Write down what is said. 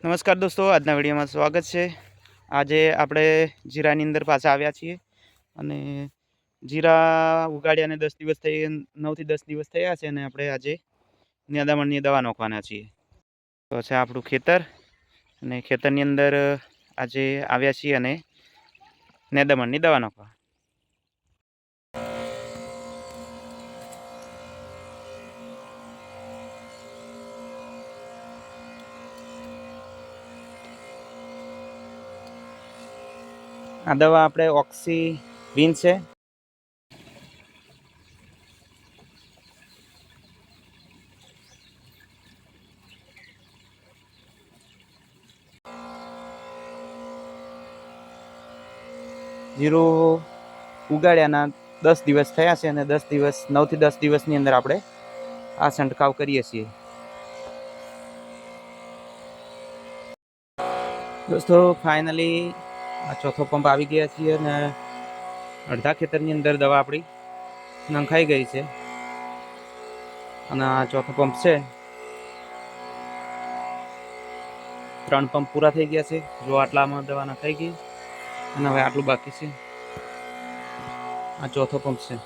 નમસ્કાર દોસ્તો, આજના વિડીયોમાં સ્વાગત છે। આજે આપણે જીરાની અંદર પાછા આવ્યા છીએ અને જીરા ઉગાડ્યાને 10 દિવસ થઈ 9 થી 10 દિવસ થયા છે અને આપણે આજે નિંદામણની દવા નાખવાના છીએ। તો છે આપણું ખેતર અને ખેતરની અંદર આજે આવ્યા છીએ અને નિંદામણની દવા નાખવા। આ દવા આપણે ઓક્સી વિન છે। જીરું ઉગાડ્યાના 10 દિવસ થયા છે અને 10 દિવસ 9 થી 10 દિવસની અંદર આપણે આ છંટકાવ કરીએ છીએ। દોસ્તો ફાઇનલી આ ચોથો પંપ આવી ગયા છીએ અને અડધા ખેતરની અંદર દવા આપણી નંખાઈ ગઈ છે અને આ ચોથો પંપ છે। 3 પંપ પૂરા થઈ ગયા છે। જો આટલામાં દવા નખાઈ ગઈ અને હવે આટલું બાકી છે। આ ચોથો પંપ છે।